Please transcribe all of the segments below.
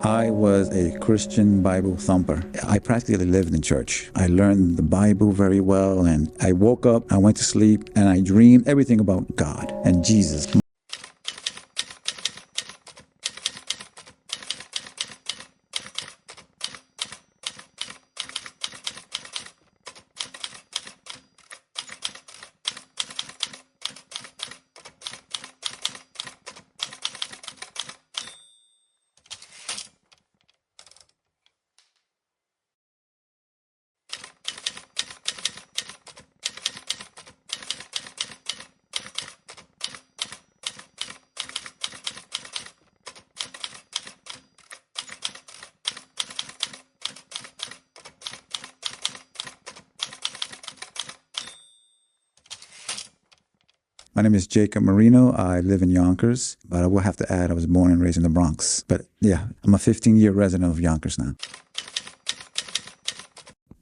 I was a Christian Bible thumper. I practically lived in church. I learned the Bible very well, and I woke up, I went to sleep, and I dreamed everything about God and Jesus. My name is Jacob Marino. I live in Yonkers, but I will have to add I was born and raised in the Bronx. But yeah, I'm a 15-year resident of Yonkers now.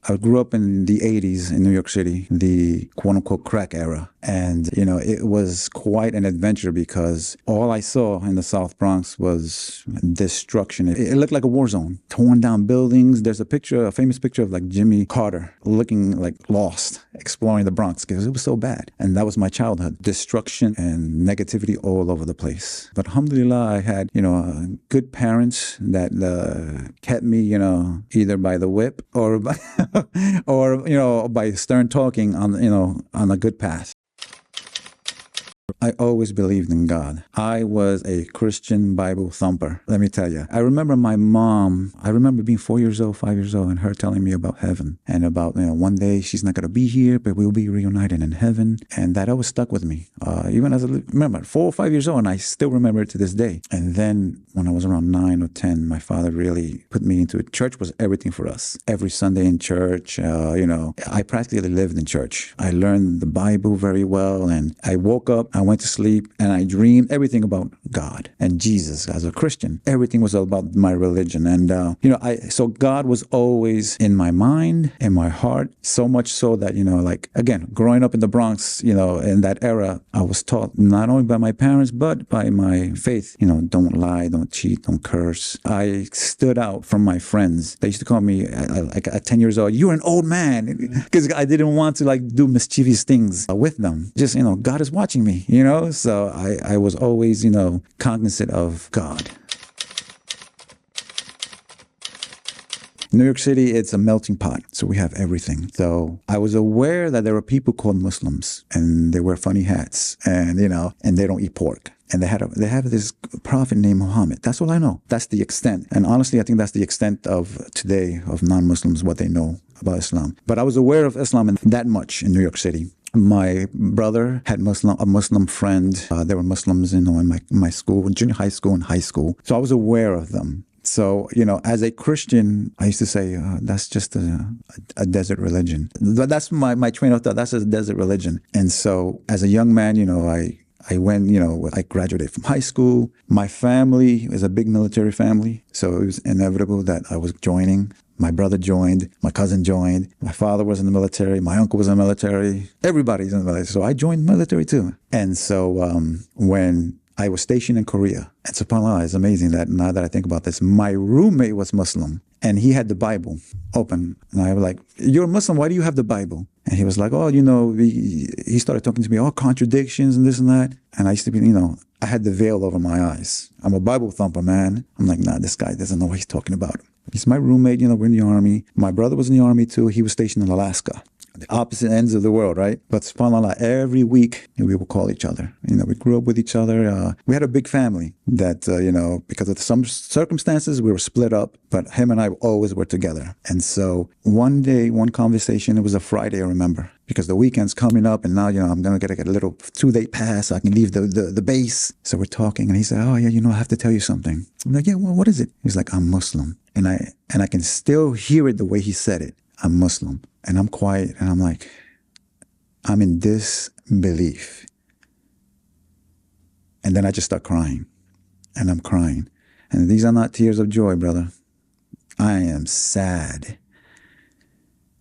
I grew up in the 80s in New York City, the quote-unquote crack era. And, you know, it was quite an adventure because all I saw in the South Bronx was destruction. It looked like a war zone. Torn down buildings. There's a picture, a famous picture of like Jimmy Carter looking like lost, exploring the Bronx because it was so bad. And that was my childhood. Destruction and negativity all over the place. But alhamdulillah, I had, good parents that kept me, either by the whip or by or by stern talking on a good path. I always believed in God. I was a Christian Bible thumper. Let me tell you, I remember my mom, I remember being 4 years old, 5 years old, and her telling me about heaven and about, one day she's not going to be here, but we'll be reunited in heaven. And that always stuck with me. Even as remember, 4 or 5 years old, and I still remember it to this day. And then when I was around 9 or 10, my father really put me into it. Church was everything for us. Every Sunday in church, I practically lived in church. I learned the Bible very well, and I woke up, I went to sleep, and I dreamed everything about God and Jesus. As a Christian, everything was all about my religion. And, so God was always in my mind, in my heart, so much so that, again, growing up in the Bronx, in that era, I was taught not only by my parents, but by my faith, don't lie, don't cheat, don't curse. I stood out from my friends. They used to call me, at 10 years old, you're an old man, because I didn't want to do mischievous things with them. Just, God is watching me, So I was always, cognizant of God. New York City, it's a melting pot, so we have everything. So I was aware that there were people called Muslims, and they wear funny hats, and and they don't eat pork. And they have this prophet named Muhammad. That's all I know. That's the extent. And honestly, I think that's the extent of today of non-Muslims, what they know about Islam. But I was aware of Islam that much in New York City. My brother had a Muslim friend. There were Muslims, in my school, junior high school and high school. So I was aware of them. So, as a Christian, I used to say, that's just a desert religion. That's my train of thought. That's a desert religion. And so as a young man, I went, I graduated from high school. My family is a big military family. So it was inevitable that I was joining. My brother joined, my cousin joined, my father was in the military, my uncle was in the military, everybody's in the military. So I joined the military too. And so when I was stationed in Korea, and subhanAllah, it's amazing that now that I think about this, my roommate was Muslim and he had the Bible open. And I was like, you're a Muslim, why do you have the Bible? And he was like, oh, he started talking to me, all contradictions and this and that. And I used to be, I had the veil over my eyes. I'm a Bible thumper, man. I'm like, nah, this guy doesn't know what he's talking about. He's my roommate, we're in the army. My brother was in the army too. He was stationed in Alaska, the opposite ends of the world, right? But subhanAllah, every week we would call each other. We grew up with each other. We had a big family that, because of some circumstances, we were split up, but him and I always were together. And so one day, one conversation, it was a Friday, I remember, because the weekend's coming up and now, I'm going to get a little 2-day pass so I can leave the base. So we're talking and he said, oh yeah, I have to tell you something. I'm like, yeah, well, what is it? He's like, I'm Muslim. And I can still hear it the way he said it. I'm Muslim. And I'm quiet and I'm like, I'm in disbelief. And then I just start crying and I'm crying. And these are not tears of joy, brother. I am sad.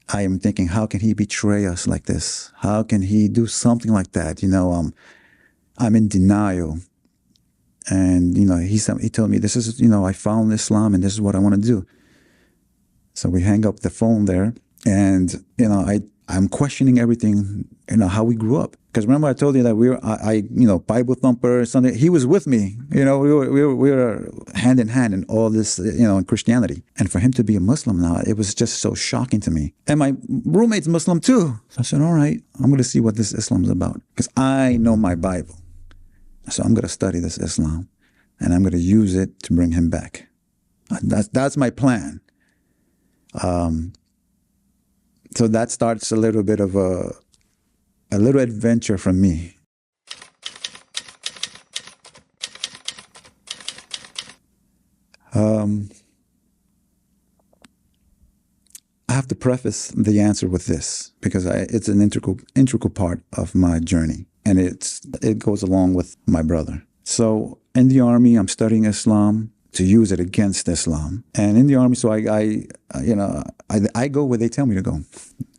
I am thinking, how can he betray us like this? How can he do something like that? I'm in denial. And, he told me, this is, I found Islam and this is what I want to do. So we hang up the phone there, and, I'm questioning everything, how we grew up. Because remember I told you that Bible thumper, something. He was with me, we were hand in hand in all this, in Christianity. And for him to be a Muslim now, it was just so shocking to me. And my roommate's Muslim too. So I said, all right, I'm going to see what this Islam is about. Because I know my Bible. So I'm going to study this Islam, and I'm going to use it to bring him back. That's my plan. So that starts a little bit of a little adventure for me. I have to preface the answer with this because it's an integral part of my journey, and it goes along with my brother. So in the army, I'm studying Islam to use it against Islam. And in the army, so I go where they tell me to go.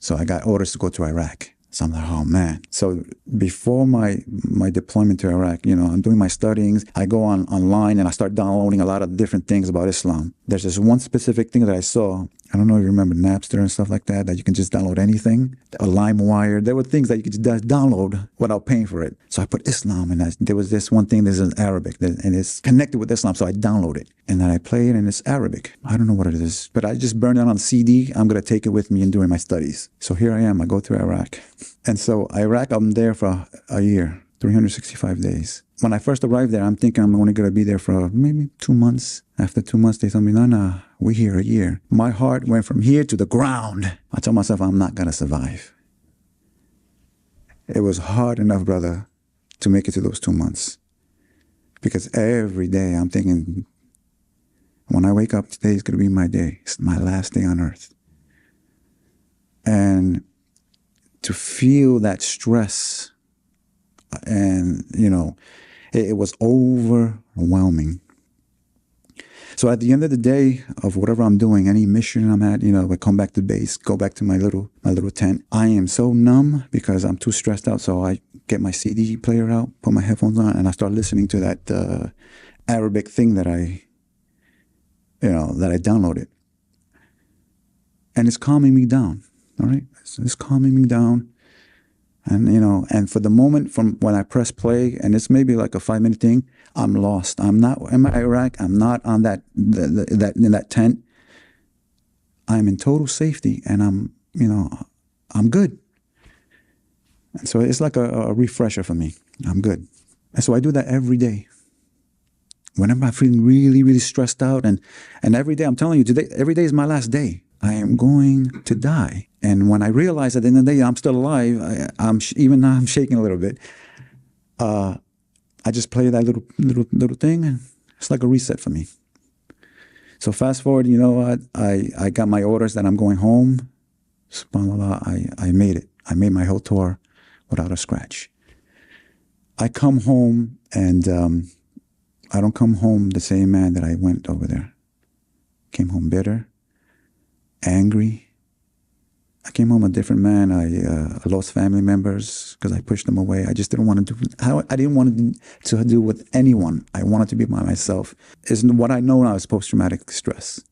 So I got orders to go to Iraq. So I'm like, oh man. So before my deployment to Iraq, I'm doing my studyings. I go online and I start downloading a lot of different things about Islam. There's this one specific thing that I saw. I don't know if you remember Napster and stuff like that you can just download anything. Or LimeWire. There were things that you could just download without paying for it. So I put Islam, and there was this one thing that's in Arabic, and it's connected with Islam. So I download it, and then I play it, and it's Arabic. I don't know what it is, but I just burned it on CD. I'm going to take it with me and during my studies. So here I am. I go to Iraq. And so Iraq, I'm there for a year, 365 days. When I first arrived there, I'm thinking I'm only going to be there for maybe 2 months. After 2 months, they told me, no, we're here a year. My heart went from here to the ground. I told myself, I'm not going to survive. It was hard enough, brother, to make it to those 2 months. Because every day I'm thinking, when I wake up, today is going to be my day. It's my last day on earth. And to feel that stress, and, it was overwhelming. So at the end of the day of whatever I'm doing, any mission I'm at, I come back to base, go back to my little tent. I am so numb because I'm too stressed out. So I get my CD player out, put my headphones on, and I start listening to that Arabic thing that I downloaded. And it's calming me down. All right. It's calming me down. And, and for the moment from when I press play, and it's maybe like a 5-minute thing, I'm lost. I'm not in Iraq. I'm not on in that tent. I'm in total safety, and I'm good. And so it's like a refresher for me. I'm good. And so I do that every day. Whenever I'm feeling really, really stressed out, and every day, I'm telling you, today, every day is my last day. I am going to die. And when I realize at the end of the day I'm still alive, even now I'm shaking a little bit. I just play that little thing, and it's like a reset for me. So fast forward, I got my orders that I'm going home. SubhanAllah, I made it. I made my whole tour without a scratch. I come home, and I don't come home the same man that I went over there. Came home bitter, angry. I came home a different man. I lost family members because I pushed them away. I just didn't want to do. I didn't want to do with anyone. I wanted to be by myself. Isn't what I know now is post-traumatic stress.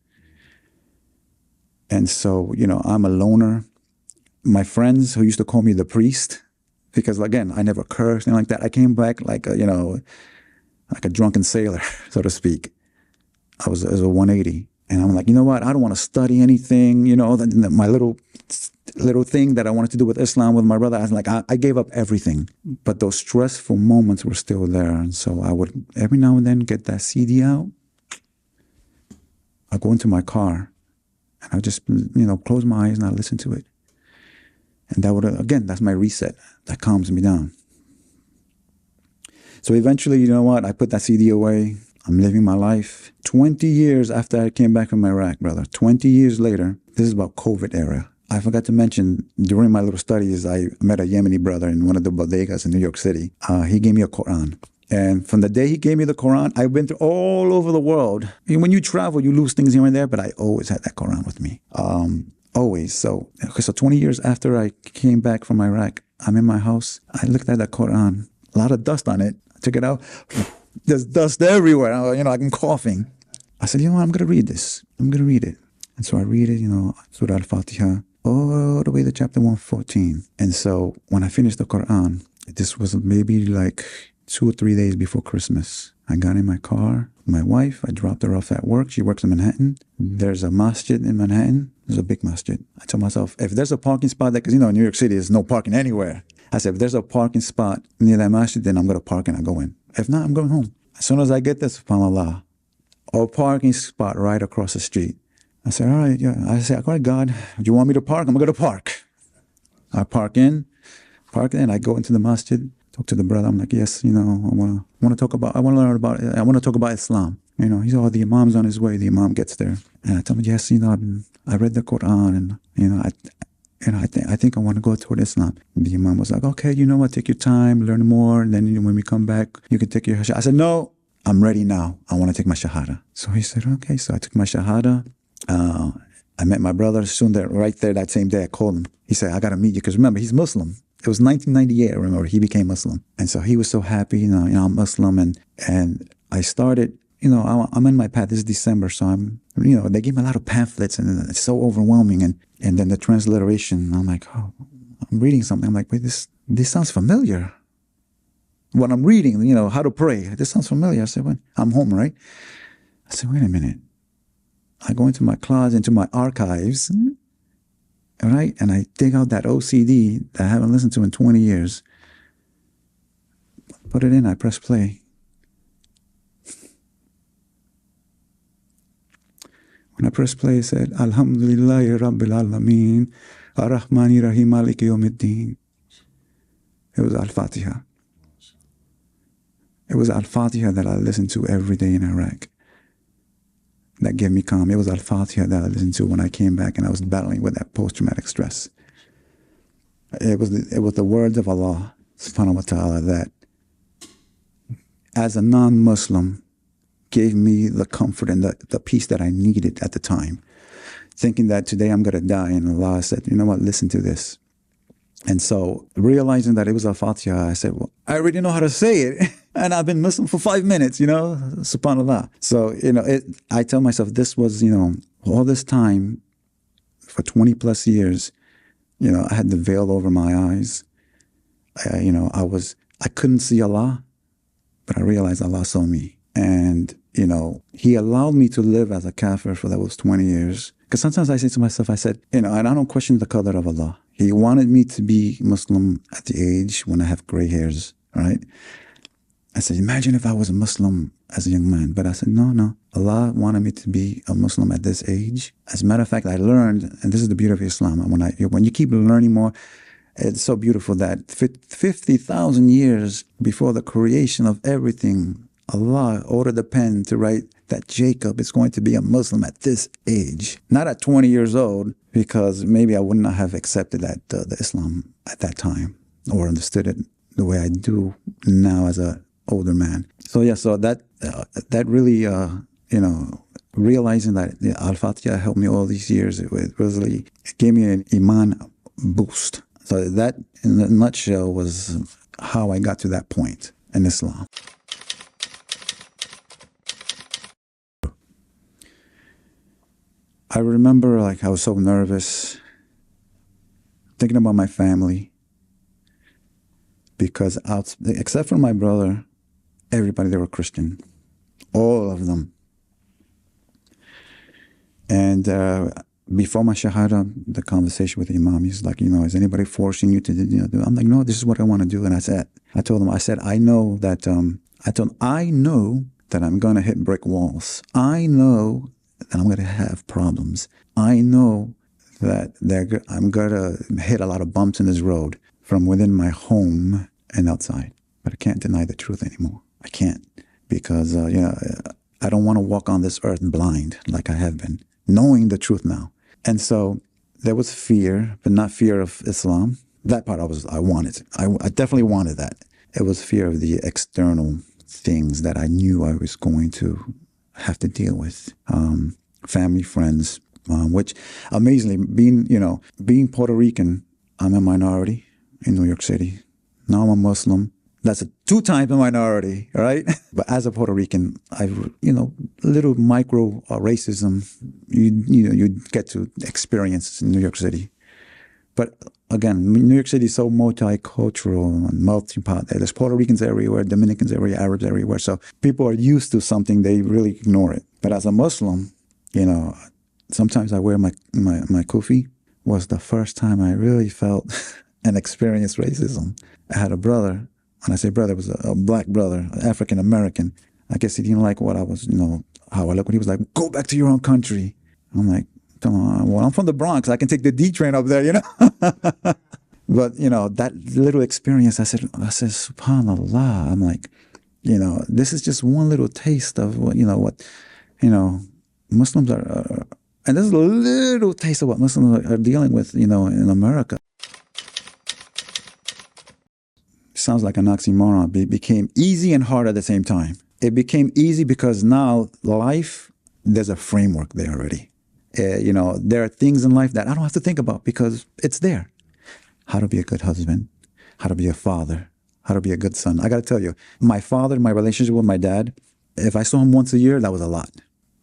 And so, I'm a loner. My friends who used to call me the priest, because again, I never cursed, anything like that. I came back like a drunken sailor, so to speak. I was a 180. And I'm like, you know what? I don't want to study anything. My little thing that I wanted to do with Islam with my brother. I was like, I gave up everything. But those stressful moments were still there. And so I would every now and then get that CD out. I go into my car, and I just, close my eyes and I listen to it. And that would, again, that's my reset. That calms me down. So eventually, you know what? I put that CD away. I'm living my life. 20 years after I came back from Iraq, brother, 20 years later, this is about COVID era. I forgot to mention, during my little studies, I met a Yemeni brother in one of the bodegas in New York City. He gave me a Quran. And from the day he gave me the Quran, I've been through all over the world. When you travel, you lose things here and there, but I always had that Quran with me. Always. So 20 years after I came back from Iraq, I'm in my house. I looked at that Quran, a lot of dust on it. I took it out. There's dust everywhere. I'm coughing. I said, I'm going to read this. I'm going to read it. And so I read it, Surah Al Fateha, all the way to chapter 114. And so when I finished the Quran, this was maybe like 2 or 3 days before Christmas. I got in my car, my wife, I dropped her off at work. She works in Manhattan. There's a masjid in Manhattan. There's a big masjid. I told myself, if there's a parking spot, because in New York City, there's no parking anywhere. I said, if there's a parking spot near that masjid, then I'm going to park and I go in. If not, I'm going home. As soon as I get there, subhanAllah, a parking spot right across the street. I said, all right, yeah. I said, all right, God, do you want me to park? I'm going to park. I park in, I go into the masjid, talk to the brother. I'm like, yes, I want to talk about, I want to learn about, I want to talk about Islam. He said, oh, the Imam's on his way. The Imam gets there. And I told him, yes, I read the Quran and, I think I want to go toward Islam. And the Imam was like, okay, you know what, take your time, learn more. And then when we come back, you can take your shahada. I said, no, I'm ready now. I want to take my shahada. So he said, okay. So I took my shahada. I met my brother soon there, right there that same day. I called him. He said, I got to meet you. Because remember, he's Muslim. It was 1998, I remember. He became Muslim. And so he was so happy, I'm Muslim. And I started, I'm in my path. This is December. So they gave me a lot of pamphlets and it's so overwhelming. And then the transliteration, I'm like, oh, I'm reading something. I'm like, wait, this sounds familiar. When I'm reading, how to pray, this sounds familiar. I said, well, I'm home, right? I said, wait a minute. I go into my closet, into my archives, right? And I dig out that OCD that I haven't listened to in 20 years. Put it in, I press play. When I press play, it said, Alhamdulillahi Rabbil Alameen, Ar-Rahmani Rahim Maliki Yawmiddin. It was Al Fateha. It was Al Fateha that I listened to every day in Iraq. That gave me calm. It was Al Fateha that I listened to when I came back and I was battling with that post-traumatic stress. It was the words of Allah, subhanahu wa ta'ala, that as a non-Muslim gave me the comfort and the peace that I needed at the time. Thinking that today I'm going to die, and Allah said, you know what, listen to this. And so realizing that it was Al Fatiha, I said, well, I already know how to say it. And I've been Muslim for 5 minutes, subhanAllah. So, I tell myself this was, all this time for 20 plus years, I had the veil over my eyes. I couldn't see Allah, but I realized Allah saw me. And, He allowed me to live as a kafir for those 20 years. Because sometimes I say to myself, I said, and I don't question the qadr of Allah. He wanted me to be Muslim at the age when I have gray hairs, right? I said, imagine if I was a Muslim as a young man. But I said, no. Allah wanted me to be a Muslim at this age. As a matter of fact, I learned, and this is the beauty of Islam, when you keep learning more, it's so beautiful that 50,000 years before the creation of everything, Allah ordered the pen to write that Jacob is going to be a Muslim at this age. Not at 20 years old, because maybe I would not have accepted that the Islam at that time or understood it the way I do now as an older man. So that really, realizing that Al-Fatiha helped me all these years, it really gave me an iman boost. So that, in a nutshell, was how I got to that point in Islam. I remember I was so nervous, thinking about my family, because except for my brother, everybody, they were Christian, all of them. And before my shahada, the conversation with the imam, he's like, is anybody forcing you to do? I'm like, no, this is what I want to do. And I told him, I know that I'm going to hit brick walls. I know that I'm going to have problems. I know that I'm going to hit a lot of bumps in this road from within my home and outside. But I can't deny the truth anymore. I can't, because, I don't want to walk on this earth blind like I have been, knowing the truth now. And so there was fear, but not fear of Islam. That part I wanted. I definitely wanted that. It was fear of the external things that I knew I was going to have to deal with. Family, friends, which amazingly, being Puerto Rican, I'm a minority in New York City. Now I'm a Muslim. That's a 2 times a minority, right? But as a Puerto Rican, I've, little micro racism you get to experience in New York City. But again, New York City is so multicultural and melting pot. There's Puerto Ricans everywhere, Dominicans everywhere, Arabs everywhere. So people are used to something, they really ignore it. But as a Muslim, sometimes I wear my kufi. Was the first time I really felt and experienced racism. I had a brother. When I say brother, it was a black brother, African American. I guess he didn't like what I was, how I looked. He was like, "Go back to your own country." I'm like, "Come on, well, I'm from the Bronx. I can take the D train up there, But, that little experience, I said, SubhanAllah. I'm like, this is just one little taste of what Muslims are, and this is a little taste of what Muslims are dealing with, in America. Sounds like an oxymoron. It became easy and hard at the same time. It became easy because now life, there's a framework there already. There are things in life that I don't have to think about because it's there. How to be a good husband, how to be a father, how to be a good son. I got to tell you, my father, my relationship with my dad, if I saw him once a year, that was a lot.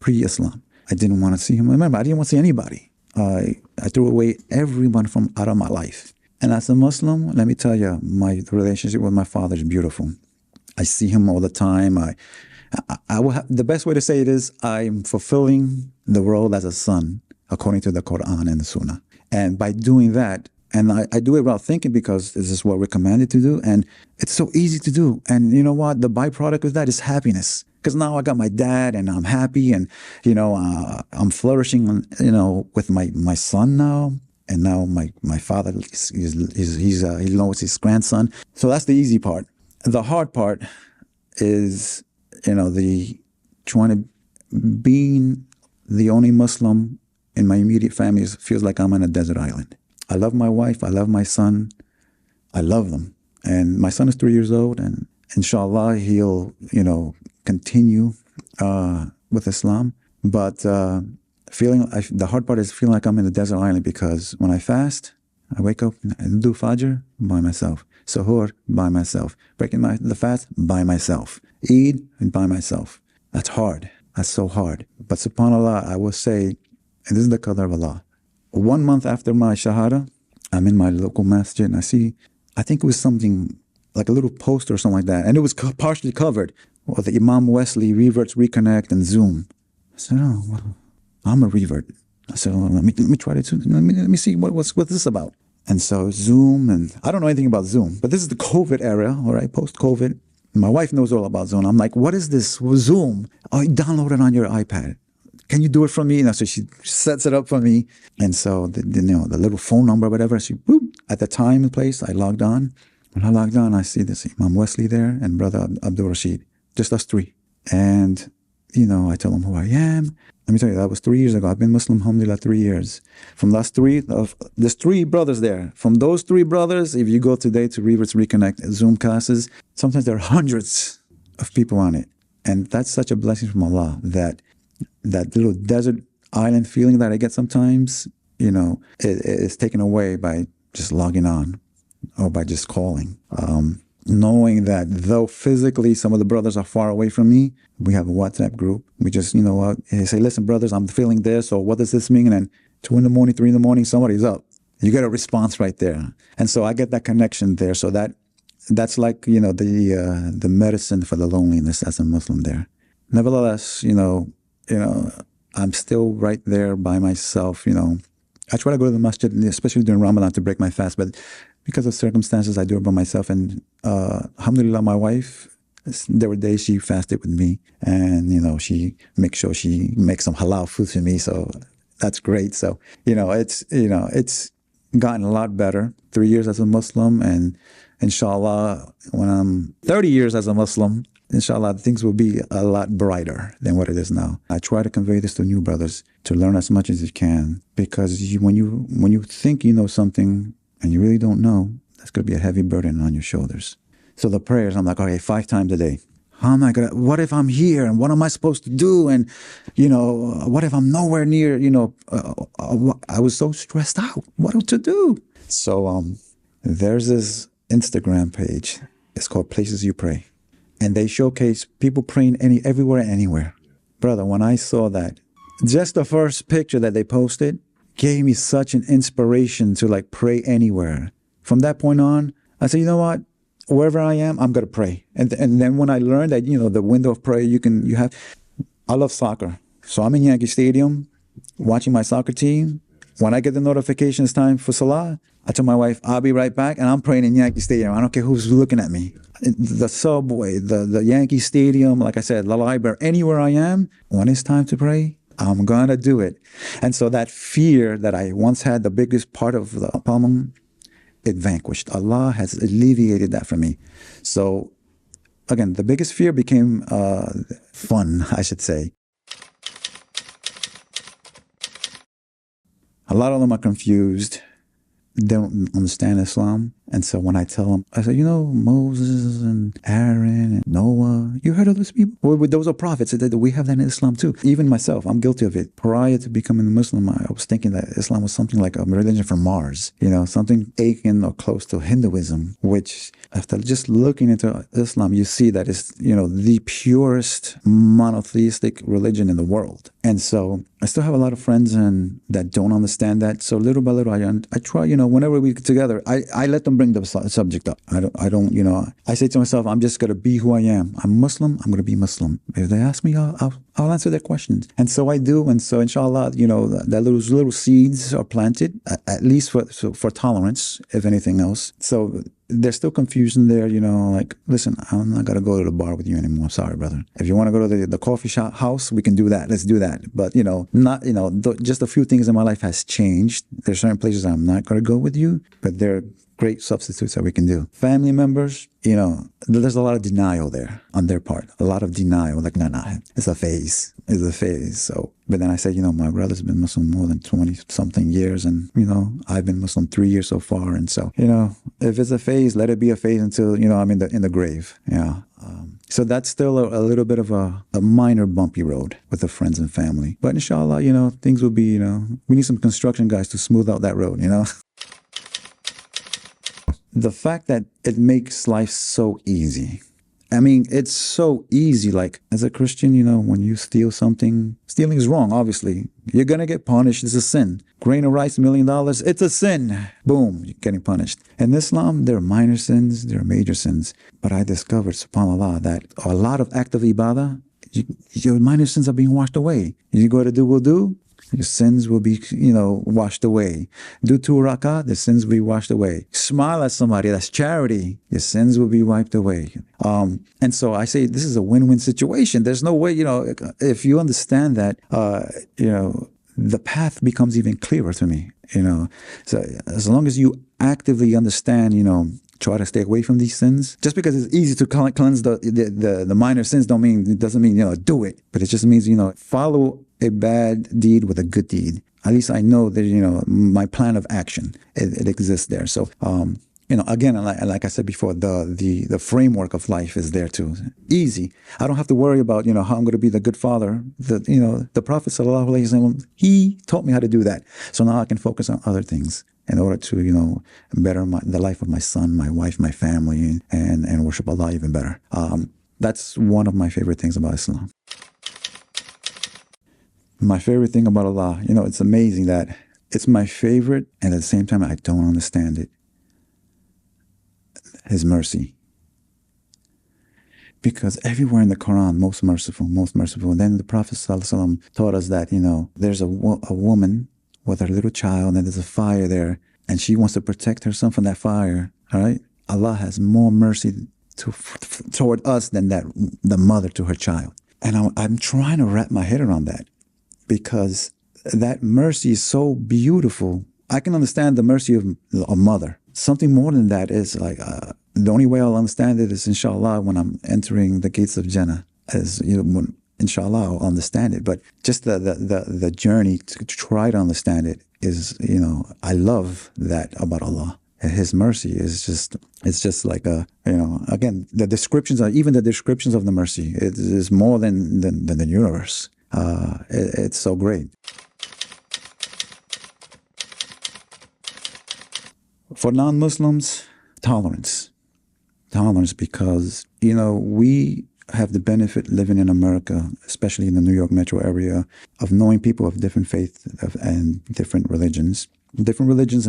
Pre-Islam, I didn't want to see him. Remember, I didn't want to see anybody. I threw away everyone from out of my life. And as a Muslim, let me tell you, my relationship with my father is beautiful. I see him all the time. I will have, the best way to say it is I'm fulfilling the role as a son according to the Quran and the Sunnah. And by doing that, and I do it without thinking because this is what we're commanded to do. And it's so easy to do. And you know what? The byproduct of that is happiness. Because now I got my dad and I'm happy and, I'm flourishing, with my son now. And now my father, he knows his grandson. So that's the easy part. The hard part is, being the only Muslim in my immediate family feels like I'm on a desert island. I love my wife. I love my son. I love them. And my son is 3 years old, and inshallah, he'll, continue with Islam. But the hard part is feeling like I'm in the desert island because when I fast, I wake up and do Fajr by myself. Suhoor by myself. Breaking the fast by myself. Eid by myself. That's hard. That's so hard. But subhanAllah, I will say, and this is the qadr of Allah. 1 month after my Shahada, I'm in my local masjid and I think it was something like a little poster or something like that. And it was partially covered with the Imam Wesley reverts, reconnect, and Zoom. I said, oh, well, I'm a revert. I said, well, let me try to, let me see what's this about. And so Zoom, and I don't know anything about Zoom, but this is the COVID era, all right, post-COVID. My wife knows all about Zoom. I'm like, what is this Zoom? Oh, you download it on your iPad. Can you do it for me? And so she sets it up for me. And so the little phone number or whatever, at the time and place, I logged on. When I logged on, I see this Imam Wesley there and Brother Abdul Rashid, just us three. And, I tell them who I am. Let me tell you, that was 3 years ago. I've been Muslim, alhamdulillah, 3 years. From those there's 3 brothers there. From those 3 brothers, if you go today to Reverts Reconnect Zoom classes, sometimes there are hundreds of people on it. And that's such a blessing from Allah that little desert island feeling that I get sometimes, is taken away by just logging on or by just calling. Knowing that though physically some of the brothers are far away from me, we have a WhatsApp group. We just, say, listen, brothers, I'm feeling this, or what does this mean? And then 2 in the morning, 3 in the morning, somebody's up. You get a response right there. And so I get that connection there. So that's like, the medicine for the loneliness as a Muslim there. Nevertheless, I'm still right there by myself, I try to go to the masjid, especially during Ramadan, to break my fast, but because of circumstances, I do it by myself. And alhamdulillah, my wife, there were days she fasted with me, and she makes sure she makes some halal food for me. So that's great. So it's gotten a lot better. 3 years as a Muslim, and inshallah, when I'm 30 years as a Muslim, inshallah, things will be a lot brighter than what it is now. I try to convey this to new brothers, to learn as much as you can, because when you think you know something and you really don't know, that's going to be a heavy burden on your shoulders. So the prayers, I'm like, okay, 5 times a day. How am I going to, what if I'm here and what am I supposed to do? And, what if I'm nowhere near, I was so stressed out. What to do? So there's this Instagram page It's called Places You Pray. And they showcase people praying everywhere and anywhere. Brother, when I saw that, just the first picture that they posted gave me such an inspiration to like pray anywhere. From that point on, I said, you know what? Wherever I am, I'm going to pray. And then when I learned that, the window of prayer I love soccer. So I'm in Yankee Stadium watching my soccer team. When I get the notification it's time for Salah, I tell my wife, I'll be right back, and I'm praying in Yankee Stadium. I don't care who's looking at me. The subway, the Yankee Stadium, like I said, the library, anywhere I am, when it's time to pray, I'm going to do it. And so that fear that I once had, the biggest part of the problem, it vanquished. Allah has alleviated that for me. So again, the biggest fear became fun, I should say. A lot of them are confused. They don't understand Islam. And so when I tell them, I say, Moses and Aaron and Noah, you heard of those people? Well, those are prophets. We have that in Islam too. Even myself, I'm guilty of it. Prior to becoming a Muslim, I was thinking that Islam was something like a religion from Mars, something akin or close to Hinduism, which after just looking into Islam, you see that it's, the purest monotheistic religion in the world. And so I still have a lot of friends that don't understand that. So little by little, I try, whenever we get together, I let them bring the subject up. I say to myself, I'm just going to be who I am. I'm Muslim, I'm going to be Muslim. If they ask me, I'll answer their questions. And so I do. And so inshallah, that little seeds are planted, at least for tolerance, if anything else. So there's still confusion there, like, listen, I'm not going to go to the bar with you anymore. Sorry, brother. If you want to go to the coffee shop house, we can do that. Let's do that. But, just a few things in my life has changed. There's certain places I'm not going to go with you, but there are great substitutes that we can do. Family members, there's a lot of denial there on their part. A lot of denial, like, no, it's a phase. It's a phase. So, but then I said, my brother's been Muslim more than 20-something years, and, I've been Muslim 3 years so far. And so, if it's a phase, let it be a phase until, I'm in the grave. Yeah. So that's still a little bit of a minor bumpy road with the friends and family. But inshallah, things will be, we need some construction guys to smooth out that road, The fact that it makes life so easy. I mean, it's so easy. Like, as a Christian, when you steal something, stealing is wrong, obviously. You're going to get punished. It's a sin. Grain of rice, $1 million, it's a sin. Boom, you're getting punished. In Islam, there are minor sins, there are major sins. But I discovered, subhanAllah, that a lot of acts of ibadah, your minor sins are being washed away. You go to do wudu, your sins will be, washed away. Do 2 rakah, the sins will be washed away. Smile at somebody, that's charity. Your sins will be wiped away. And so I say this is a win-win situation. There's no way, if you understand that, the path becomes even clearer to me, So as long as you actively understand, try to stay away from these sins. Just because it's easy to cleanse the minor sins doesn't mean, do it. But it just means, follow a bad deed with a good deed. At least I know that, my plan of action, it exists there. So, again, like I said before, the framework of life is there too. Easy. I don't have to worry about, how I'm going to be the good father. The Prophet sallallahu alaihi wasallam, he taught me how to do that. So now I can focus on other things in order to, better the life of my son, my wife, my family, and worship Allah even better. That's one of my favorite things about Islam. My favorite thing about Allah, it's amazing that it's my favorite, and at the same time, I don't understand it. His mercy. Because everywhere in the Quran, most merciful. And then the Prophet ﷺ taught us that, there's a woman with her little child, and there's a fire there, and she wants to protect her son from that fire. All right? Allah has more mercy toward us than the mother to her child. And I'm trying to wrap my head around that, because that mercy is so beautiful. I can understand the mercy of a mother. Something more than that is like, the only way I'll understand it is, inshallah, when I'm entering the gates of Jannah. Inshallah, I'll understand it. But just the journey to try to understand it is, I love that about Allah. And His mercy is just like again, the descriptions of the mercy, it is more than the universe. It's so great. For non-Muslims, tolerance. tolerance because, we have the benefit living in America, especially in the New York metro area, of knowing people of different faiths and different religions and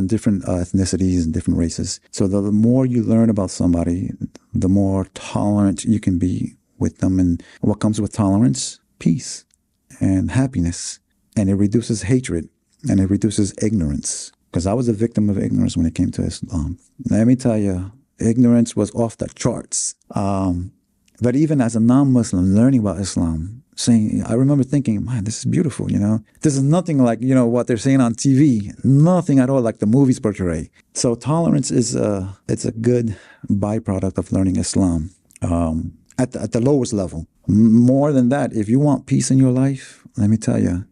different ethnicities and different races. So the more you learn about somebody, the more tolerant you can be with them. And what comes with tolerance? Peace and happiness. And it reduces hatred and it reduces ignorance. Because I was a victim of ignorance when it came to Islam. Let me tell you, ignorance was off the charts. But even as a non-Muslim, learning about Islam, I remember thinking, man, this is beautiful, This is nothing like, what they're saying on TV. Nothing at all like the movies portray. So tolerance it's a good byproduct of learning Islam at the lowest level. More than that, if you want peace in your life, let me tell you,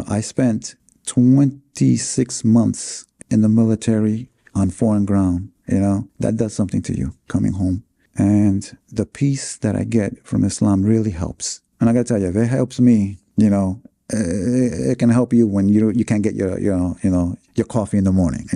I spent 26 months in the military on foreign ground. That does something to you coming home. And the peace that I get from Islam really helps. And I got to tell you, if it helps me, it can help you when you can't get your coffee in the morning,